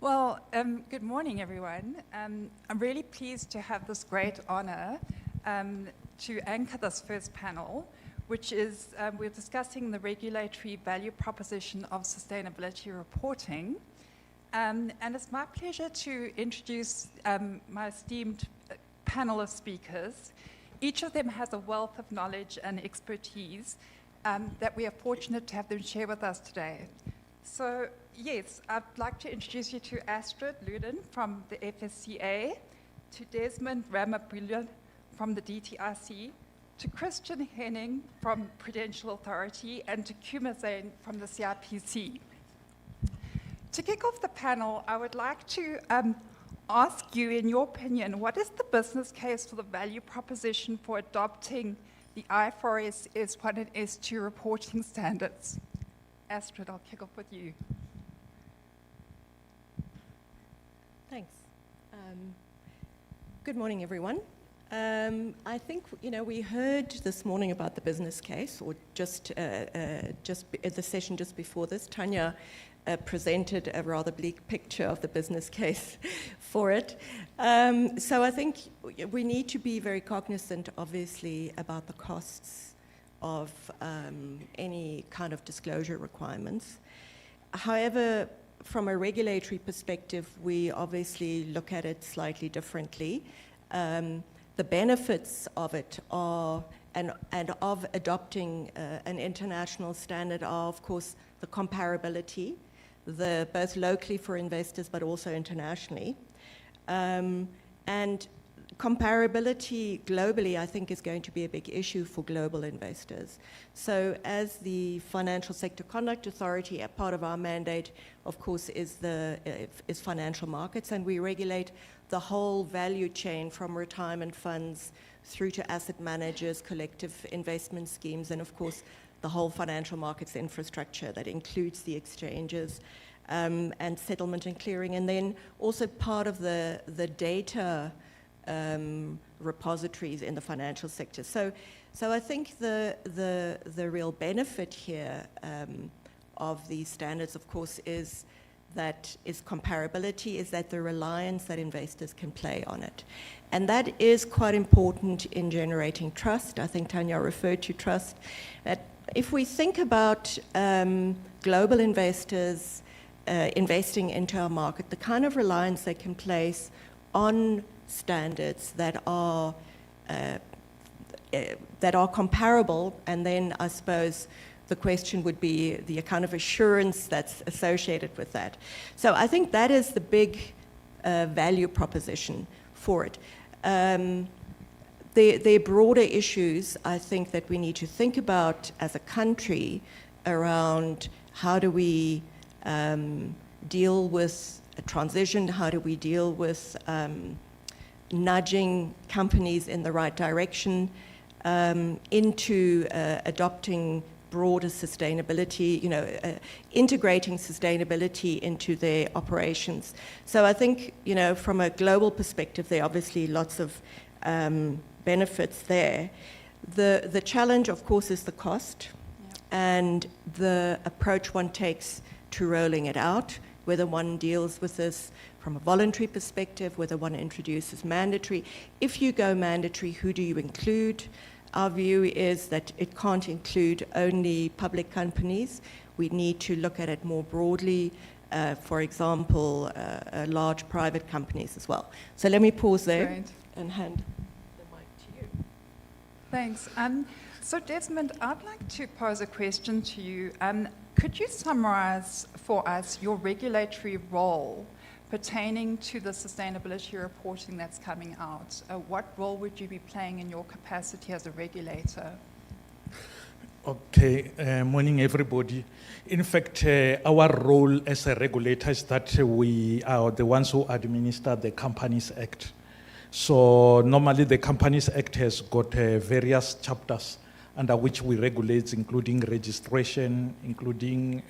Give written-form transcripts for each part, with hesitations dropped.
Good morning, everyone. I'm really pleased to have this great honor to anchor this first panel, which is we're discussing the regulatory value proposition of sustainability reporting. And it's my pleasure to introduce my esteemed panel of speakers. Each of them has a wealth of knowledge and expertise that we are fortunate to have them share with us today. So, yes, I'd like to introduce you to Astrid Luden from the FSCA, to Desmond Ramaphosa from the DTIC, to Christian Henning from Prudential Authority, and to Kuma Zain from the CIPC. To kick off the panel, I would like to ask you, in your opinion, what is the business case for the value proposition for adopting the IFRS S1 and S2 reporting standards? Astrid, I'll kick off with you. Thanks. Good morning, everyone. I think, we heard this morning about the business case, or just the session just before this. Tanya presented a rather bleak picture of the business case for it. So I think we need to be very cognizant, obviously, about the costs of any kind of disclosure requirements. However, from a regulatory perspective, we obviously look at it slightly differently. The benefits of it are, and of adopting an international standard are, of course, the comparability, both locally for investors but also internationally. And comparability globally, I think, is going to be a big issue for global investors. So as the Financial Sector Conduct Authority, a part of our mandate, of course, is financial markets, and we regulate the whole value chain from retirement funds through to asset managers, collective investment schemes, and of course, the whole financial markets infrastructure that includes the exchanges and settlement and clearing, and then also part of the data repositories in the financial sector. So I think the real benefit here of these standards, of course, is comparability, is that the reliance that investors can play on it. And that is quite important in generating trust. I think Tanya referred to trust. That if we think about global investors investing into our market, the kind of reliance they can place on standards that are comparable, and then I suppose the question would be the kind of assurance that's associated with that. So I think that is the big value proposition for it. There are broader issues, I think, that we need to think about as a country around how do we deal with a transition, how do we deal with nudging companies in the right direction into adopting broader sustainability, integrating sustainability into their operations. So I think, from a global perspective, there are obviously lots of benefits there. The challenge, of course, is the cost and the approach one takes to rolling it out, whether one deals with this from a voluntary perspective, whether one introduces mandatory. If you go mandatory, who do you include? Our view is that it can't include only public companies. We need to look at it more broadly, for example, large private companies as well. So let me pause there and hand the mic to you. Thanks. So Desmond, I'd like to pose a question to you. Could you summarize for us your regulatory role pertaining to the sustainability reporting that's coming out? What role would you be playing in your capacity as a regulator? Okay, morning everybody. In fact, our role as a regulator is that we are the ones who administer the Companies Act. So normally the Companies Act has got various chapters under which we regulate, including registration, including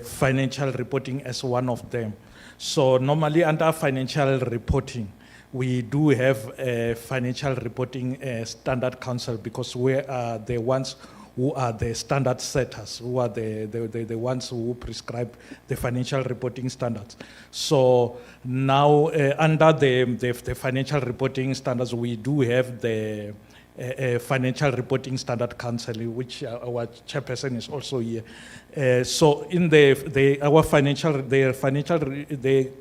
financial reporting as one of them. So normally under financial reporting, we do have a financial reporting standard council because we are the ones who are the standard setters, who are the ones who prescribe the financial reporting standards. So now under the financial reporting standards, we do have the Financial Reporting Standard Council, which our chairperson is also here. So in the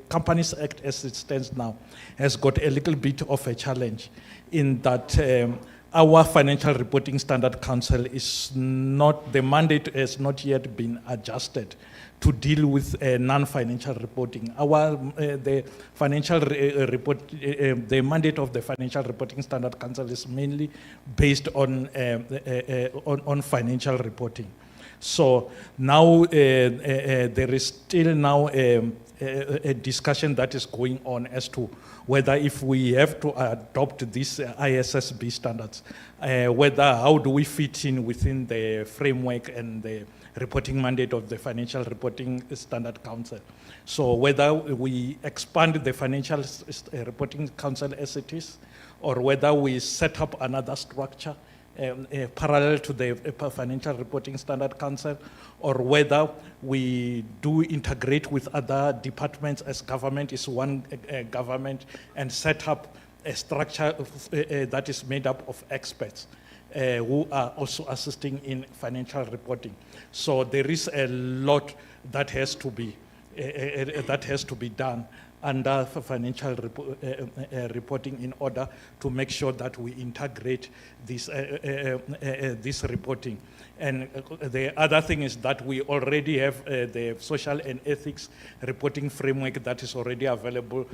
Companies Act as it stands now has got a little bit of a challenge in that our Financial Reporting Standard Council is not, the mandate has not yet been adjusted to deal with non-financial reporting. The mandate of the Financial Reporting Standard Council is mainly based on financial reporting. So now there is still now a discussion that is going on as to whether if we have to adopt these ISSB standards, how do we fit in within the framework and the reporting mandate of the Financial Reporting Standard Council. So whether we expand the Financial Reporting Council as it is, or whether we set up another structure parallel to the Financial Reporting Standard Council, or whether we do integrate with other departments as government is one government and set up a structure that is made up of experts who are also assisting in financial reporting. So there is a lot that has to be done under financial reporting in order to make sure that we integrate this reporting. And the other thing is that we already have the social and ethics reporting framework that is already available.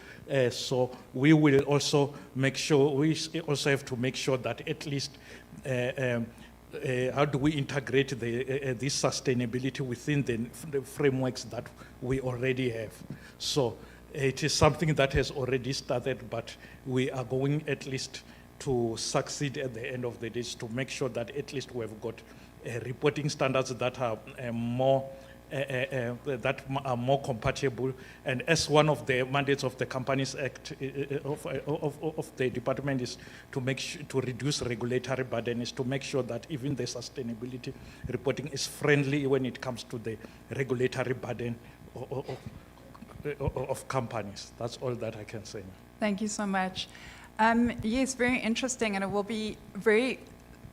So we will also make sure, we also have to make sure that at least how do we integrate this sustainability within the frameworks that we already have. So it is something that has already started, but we are going at least to succeed at the end of the day to make sure that at least we have got reporting standards that are more compatible. And as one of the mandates of the Companies Act of the department is to to reduce regulatory burden, is to make sure that even the sustainability reporting is friendly when it comes to the regulatory burden of companies. That's all that I can say. Thank you so much. Yes, very interesting, and it will be very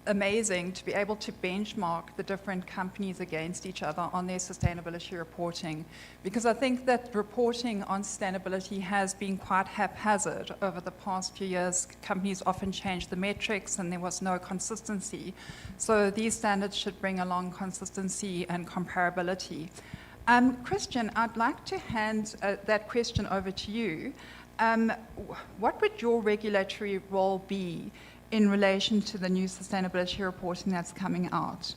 amazing to be able to benchmark the different companies against each other on their sustainability reporting, because I think that reporting on sustainability has been quite haphazard over the past few years. Companies often change the metrics and there was no consistency. So these standards should bring along consistency and comparability. Christian, I'd like to hand that question over to you. What would your regulatory role be in relation to the new sustainability reporting that's coming out?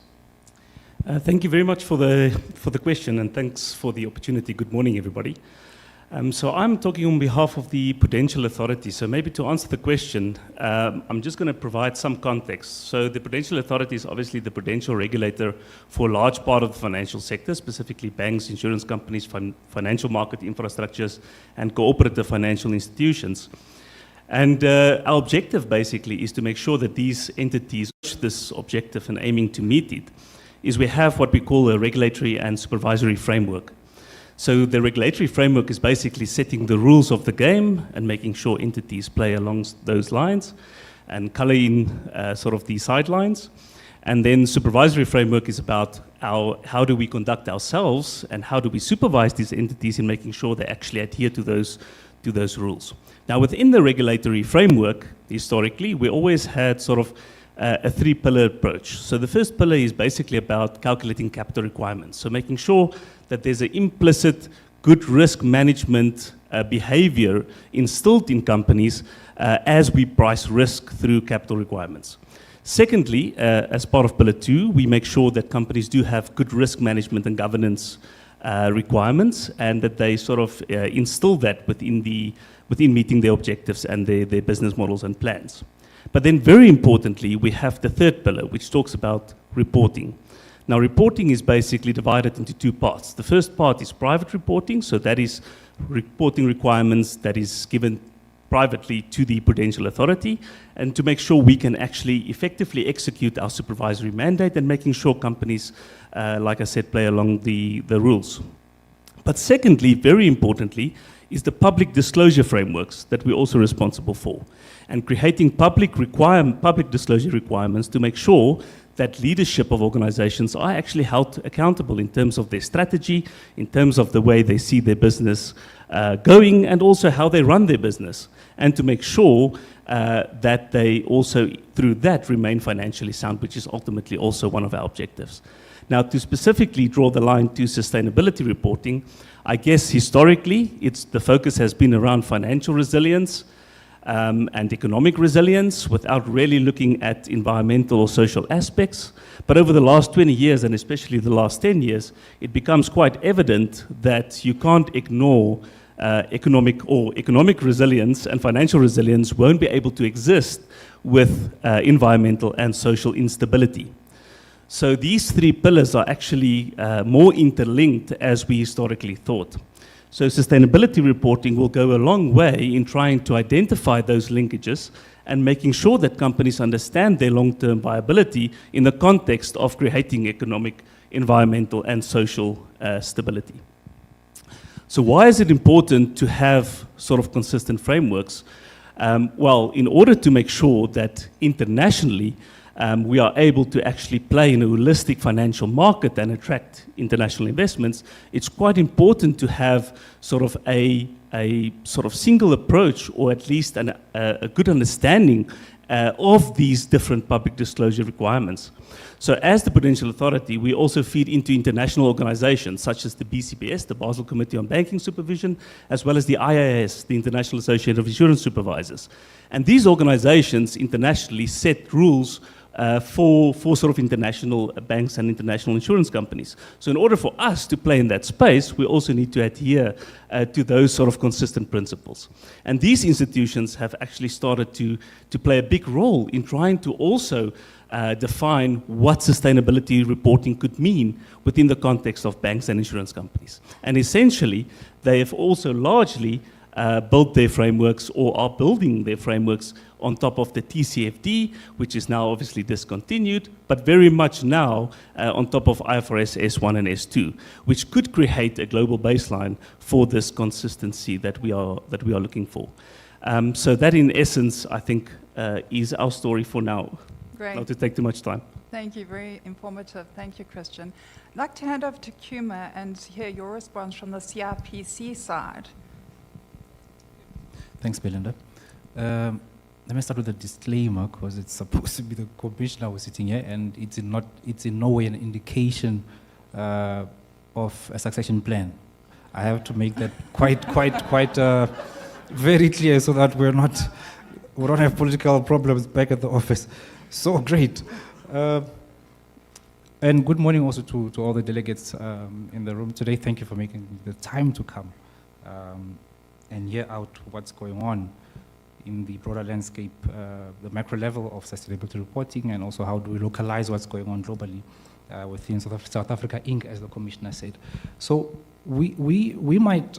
Thank you very much for the question, and thanks for the opportunity. Good morning, everybody. So I'm talking on behalf of the Prudential Authority. So maybe to answer the question, I'm just going to provide some context. So the Prudential Authority is obviously the prudential regulator for a large part of the financial sector, specifically banks, insurance companies, financial market infrastructures, and cooperative financial institutions. And our objective basically is to make sure that these entities reach this objective and aiming to meet it, is we have what we call a regulatory and supervisory framework. So the regulatory framework is basically setting the rules of the game and making sure entities play along those lines and color in sort of the sidelines. And then supervisory framework is about how do we conduct ourselves and how do we supervise these entities in making sure they actually adhere to those rules. Now, within the regulatory framework, historically, we always had sort of a three-pillar approach. So the first pillar is basically about calculating capital requirements. So making sure that there's an implicit good risk management behavior instilled in companies as we price risk through capital requirements. Secondly, as part of pillar 2, we make sure that companies do have good risk management and governance requirements, and that they sort of instill that within meeting their objectives and their business models and plans. But then very importantly, we have the third pillar, which talks about reporting. Now, reporting is basically divided into two parts. The first part is private reporting, so that is reporting requirements that is given privately to the Prudential Authority, and to make sure we can actually effectively execute our supervisory mandate and making sure companies, like I said, play along the rules. But secondly, very importantly, is the public disclosure frameworks that we're also responsible for, and creating public disclosure requirements to make sure that leadership of organizations are actually held accountable in terms of their strategy, in terms of the way they see their business going, and also how they run their business, and to make sure that they also, through that, remain financially sound, which is ultimately also one of our objectives. Now, to specifically draw the line to sustainability reporting, I guess historically, the focus has been around financial resilience and economic resilience without really looking at environmental or social aspects. But over the last 20 years, and especially the last 10 years, it becomes quite evident that you can't ignore economic resilience, and financial resilience won't be able to exist with environmental and social instability. So these three pillars are actually more interlinked as we historically thought. So sustainability reporting will go a long way in trying to identify those linkages and making sure that companies understand their long-term viability in the context of creating economic, environmental, and social stability. So why is it important to have sort of consistent frameworks? Well, in order to make sure that internationally we are able to actually play in a holistic financial market and attract international investments, it's quite important to have sort of a sort of single approach, or at least a good understanding of these different public disclosure requirements. So as the Prudential Authority, we also feed into international organizations such as the BCBS, the Basel Committee on Banking Supervision, as well as the IAS, the International Association of Insurance Supervisors. And these organizations internationally set rules for sort of international banks and international insurance companies. So in order for us to play in that space, we also need to adhere to those sort of consistent principles. And these institutions have actually started to play a big role in trying to also define what sustainability reporting could mean within the context of banks and insurance companies. And essentially, they have also largely built their frameworks, or are building their frameworks on top of the TCFD, which is now obviously discontinued, but very much now on top of IFRS S1 and S2, which could create a global baseline for this consistency that we are looking for. So that, in essence, I think, is our story for now. Great. Not to take too much time. Thank you. Very informative. Thank you, Christian. I'd like to hand over to Kuma and hear your response from the CIPC side. Thanks, Belinda. Let me start with a disclaimer, because it's supposed to be the commissioner who's sitting here, and it's in no way an indication of a succession plan. I have to make that quite very clear, so that we don't have political problems back at the office. So great. And good morning also to all the delegates in the room today. Thank you for making the time to come and hear out what's going on in the broader landscape, the macro level of sustainability reporting, and also how do we localize what's going on globally within South Africa Inc., as the commissioner said. So we might,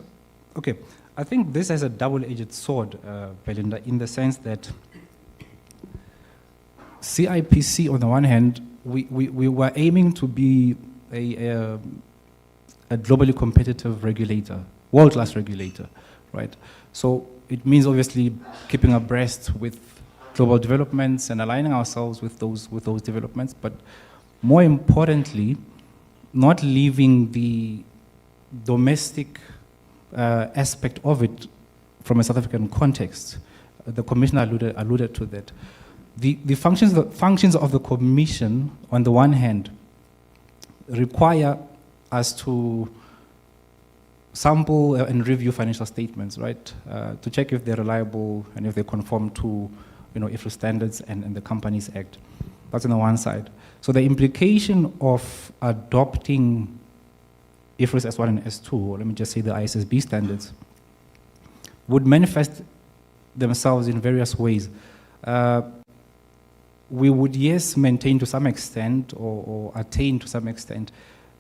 okay, I think this has a double-edged sword, Belinda, in the sense that CIPC, on the one hand, we were aiming to be a globally competitive regulator, world-class regulator, right? So it means obviously keeping abreast with global developments and aligning ourselves with those developments, but more importantly, not leaving the domestic aspect of it from a South African context. The commissioner alluded to that. The functions of the commission, on the one hand, require us to sample and review financial statements, right? To check if they're reliable and if they conform to, IFRS standards and the Companies Act. That's on the one side. So the implication of adopting IFRS S1 and S2, or let me just say the ISSB standards, would manifest themselves in various ways. We would, yes, maintain to some extent or attain to some extent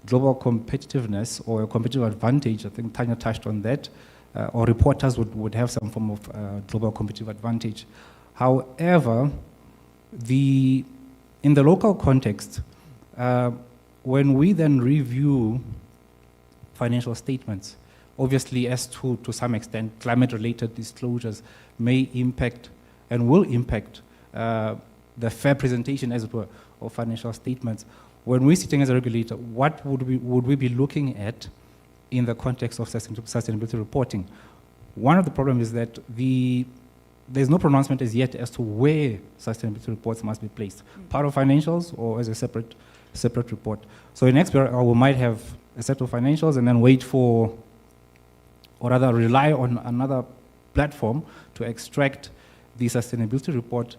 global competitiveness or a competitive advantage. I think Tanya touched on that. or reporters would have some form of global competitive advantage. However, in the local context, when we then review financial statements, obviously as to some extent climate-related disclosures may impact and will impact the fair presentation, as it were, of financial statements. When we're sitting as a regulator, what would we be looking at in the context of sustainability reporting? One of the problems is that there's no pronouncement as yet as to where sustainability reports must be placed, part of financials or as a separate report. So in XBRL, we might have a set of financials and then wait for, or rather rely on another platform to extract the sustainability report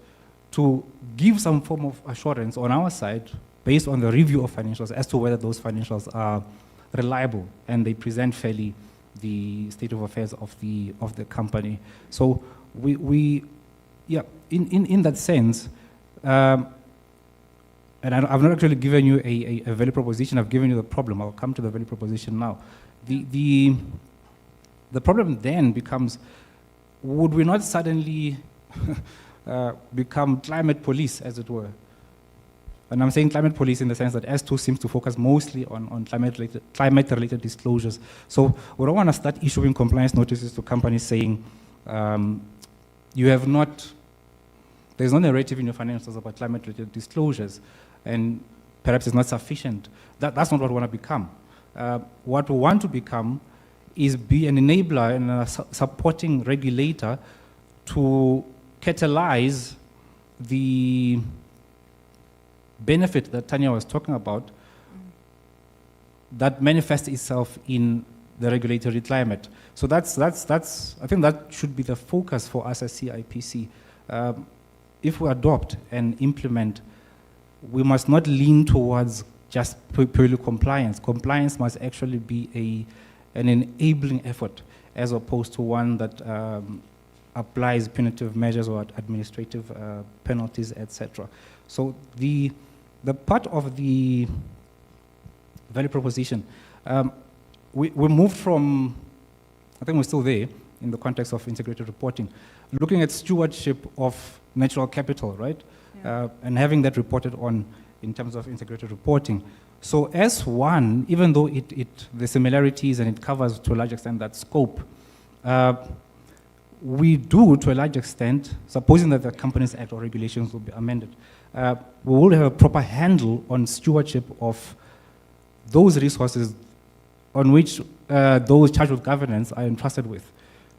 to give some form of assurance on our side based on the review of financials as to whether those financials are reliable and they present fairly the state of affairs of the company. So in that sense, and I've not actually given you a value proposition, I've given you the problem. I'll come to the value proposition now. The problem then becomes, would we not suddenly become climate police, as it were? And I'm saying climate police in the sense that S2 seems to focus mostly on climate-related disclosures. So we don't want to start issuing compliance notices to companies saying, there's no narrative in your financials about climate-related disclosures, and perhaps it's not sufficient. That's not what we want to become. What we want to become is be an enabler and a supporting regulator to catalyze the benefit that Tanya was talking about that manifests itself in the regulatory climate. So I think that should be the focus for us as CIPC. If we adopt and implement, we must not lean towards just purely compliance. Compliance must actually be an enabling effort as opposed to one that applies punitive measures or administrative penalties, etc. So the part of the value proposition, we moved from, I think we're still there in the context of integrated reporting, looking at stewardship of natural capital, right? Yeah. And having that reported on in terms of integrated reporting. So S1, even though the similarities and it covers to a large extent that scope, we do to a large extent, supposing that the Companies Act or regulations will be amended, we will have a proper handle on stewardship of those resources on which those charged with governance are entrusted with.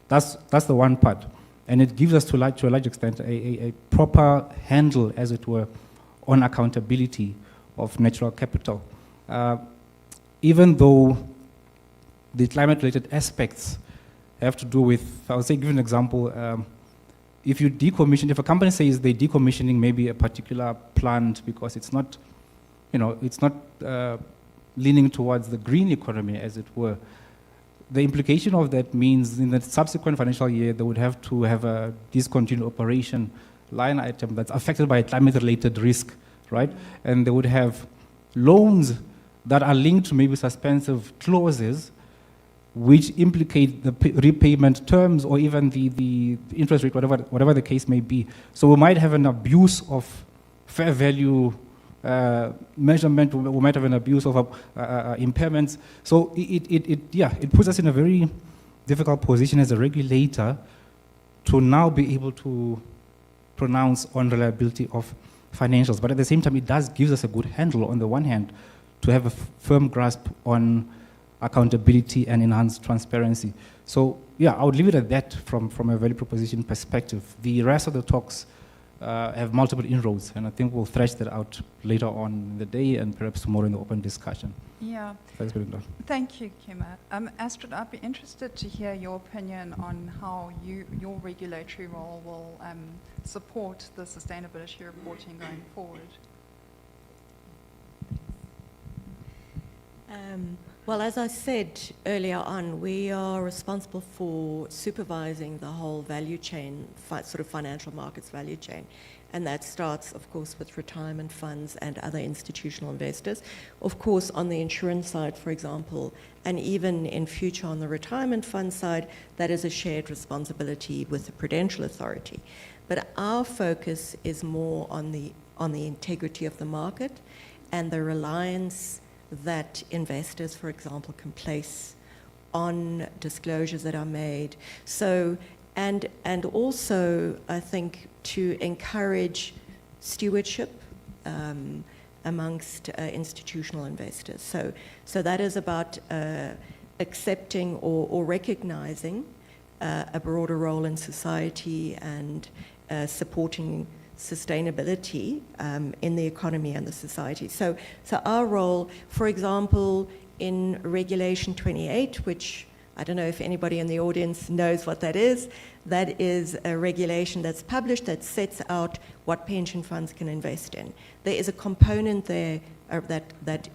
That's the one part. And it gives us to a large extent a proper handle, as it were, on accountability of natural capital. Even though the climate-related aspects have to do with, I'll say, give an example, if a company says they're decommissioning maybe a particular plant because it's not leaning towards the green economy, as it were, the implication of that means in the subsequent financial year, they would have to have a discontinued operation line item that's affected by a climate-related risk, right? And they would have loans that are linked to maybe suspensive clauses which implicate the repayment terms or even the interest rate, whatever the case may be. So we might have an abuse of fair value measurement, we might have an abuse of impairments. So it puts us in a very difficult position as a regulator to now be able to pronounce on reliability of financials. But at the same time, it does give us a good handle, on the one hand, to have a firm grasp on accountability and enhanced transparency. So I would leave it at that from a value proposition perspective. The rest of the talks have multiple inroads, and I think we'll thresh that out later on in the day and perhaps tomorrow in the open discussion. Yeah. Thanks, Belinda. Thank you, Kema. Astrid, I'd be interested to hear your opinion on how your regulatory role will support the sustainability reporting going forward. Well, as I said earlier on, we are responsible for supervising the whole value chain, sort of financial markets value chain. And that starts, of course, with retirement funds and other institutional investors. Of course, on the insurance side, for example, and even in future on the retirement fund side, that is a shared responsibility with the Prudential Authority. But our focus is more on the integrity of the market and the reliance that investors, for example, can place on disclosures that are made. So, and also, I think, to encourage stewardship amongst institutional investors. So that is about accepting or recognizing a broader role in society and supporting sustainability in the economy and the society. So our role, for example, in Regulation 28, which I don't know if anybody in the audience knows what that is a regulation that's published that sets out what pension funds can invest in. There is a component there that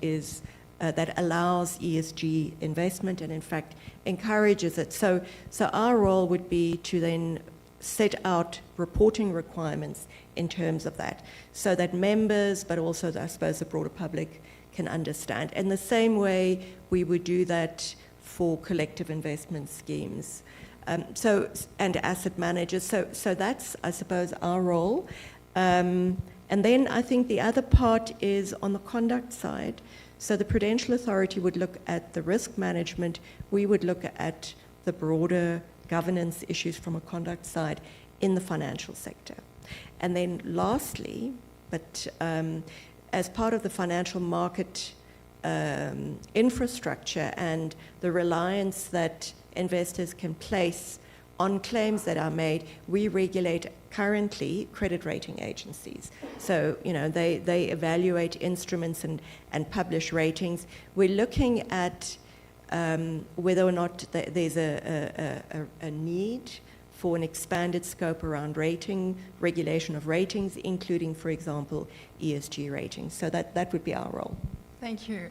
allows ESG investment and in fact encourages it. So our role would be to then set out reporting requirements in terms of that, so that members, but also, I suppose, the broader public can understand. In the same way, we would do that for collective investment schemes, and asset managers. So that's, I suppose, our role. And then I think the other part is on the conduct side. So the Prudential Authority would look at the risk management. We would look at the broader governance issues from a conduct side in the financial sector. And then lastly, but as part of the financial market infrastructure and the reliance that investors can place on claims that are made, we regulate currently credit rating agencies. So, they evaluate instruments and publish ratings. We're looking at whether or not there's a need for an expanded scope around regulation of ratings, including, for example, ESG ratings. So that would be our role. Thank you,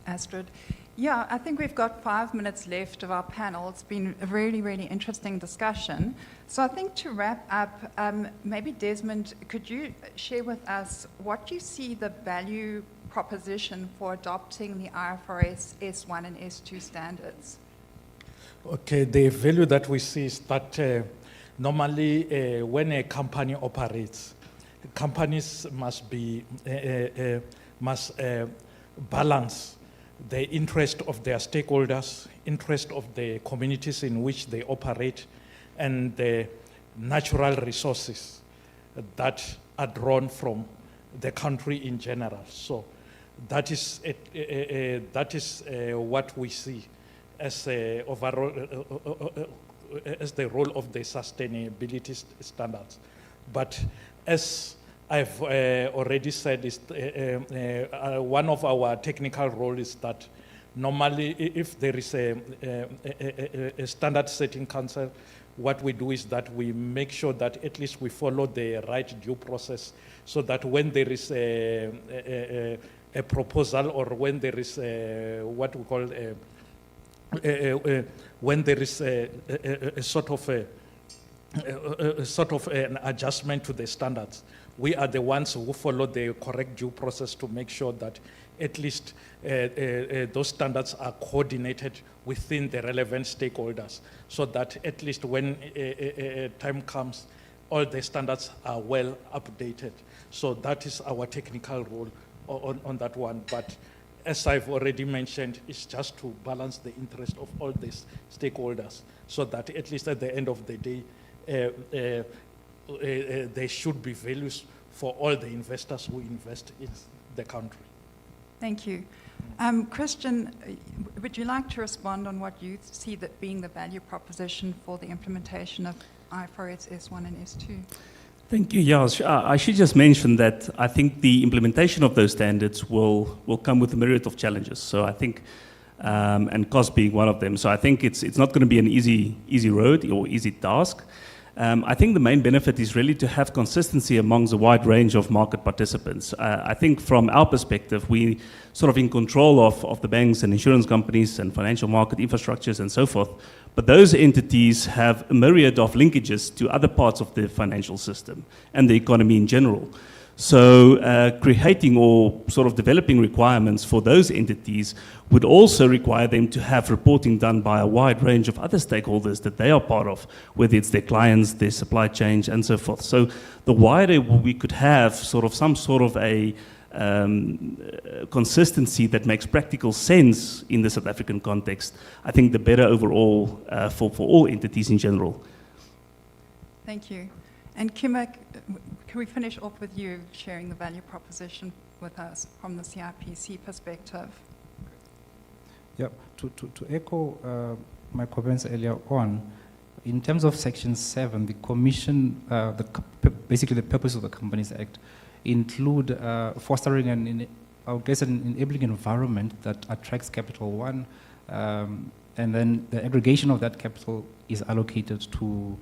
Astrid. Yeah, I think we've got 5 minutes left of our panel. It's been a really, really interesting discussion. So I think to wrap up, maybe Desmond, could you share with us what you see the value proposition for adopting the IFRS S1 and S2 standards? Okay, the value that we see is that normally when a company operates, companies must balance the interest of their stakeholders, interest of the communities in which they operate, and the natural resources that are drawn from the country in general. So that is what we see as overall as the role of the sustainability standards. But as I've already said, is one of our technical roles is that normally if there is a standard setting council, what we do is that we make sure that at least we follow the right due process, so that when there is a proposal, or when there is what we call when there is a sort of an adjustment to the standards, we are the ones who follow the correct due process to make sure that at least those standards are coordinated within the relevant stakeholders, so that at least when time comes, all the standards are well updated. So that is our technical role on that one. But as I've already mentioned, it's just to balance the interest of all these stakeholders, so that at least at the end of the day, there should be values for all the investors who invest in the country. Thank you. Christian, would you like to respond on what you see that being the value proposition for the implementation of IFRS S1 and S2? Thank you. Yeah, I should just mention that I think the implementation of those standards will come with a myriad of challenges. So I think, and cost being one of them. So I think it's not going to be an easy road or easy task. I think the main benefit is really to have consistency amongst a wide range of market participants. I think from our perspective, we sort of in control of the banks and insurance companies and financial market infrastructures and so forth. But those entities have a myriad of linkages to other parts of the financial system and the economy in general. So creating or sort of developing requirements for those entities would also require them to have reporting done by a wide range of other stakeholders that they are part of, whether it's their clients, their supply chains, and so forth. So the wider we could have sort of some sort of a consistency that makes practical sense in the South African context, I think the better overall for all entities in general. Thank you. And Kima, can we finish off with you sharing the value proposition with us from the CIPC perspective? Yeah, to echo my comments earlier on, in terms of Section 7, the Commission, basically the purpose of the Companies Act, include fostering an enabling environment that attracts capital, one, and then the aggregation of that capital is allocated to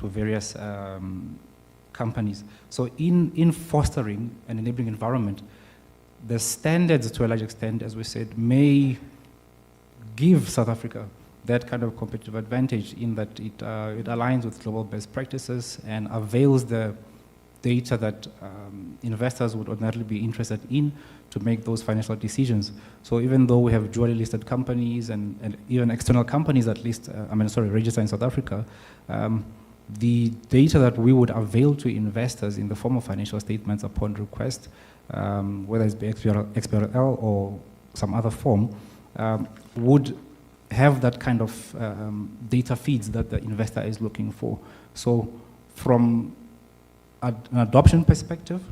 various companies. So in fostering an enabling environment, the standards to a large extent, as we said, may give South Africa that kind of competitive advantage in that it aligns with global best practices and avails the data that investors would ordinarily be interested in to make those financial decisions. So even though we have dually listed companies and even external companies at least, registered in South Africa, the data that we would avail to investors in the form of financial statements upon request, whether it's XBRL or some other form, would have that kind of data feeds that the investor is looking for. So from an adoption perspective,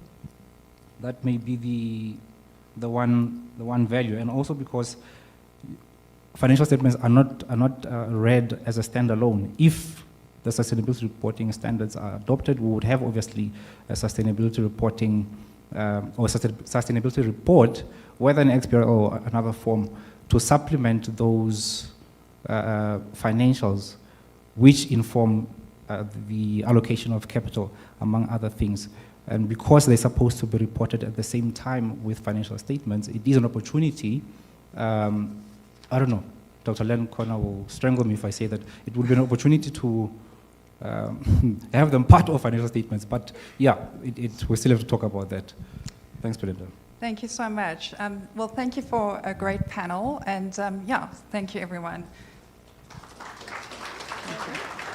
that may be the one value, and also because financial statements are not read as a standalone. If the sustainability reporting standards are adopted, we would have obviously a sustainability reporting or sustainability report, whether in XBRL or another form, to supplement those financials, which inform the allocation of capital, among other things. And because they're supposed to be reported at the same time with financial statements, it is an opportunity. I don't know, Dr. Len Connor will strangle me if I say that it would be an opportunity to have them part of financial statements. But yeah, we still have to talk about that. Thanks, Belinda. Thank you so much. Well, thank you for a great panel, and thank you, everyone. Thank you.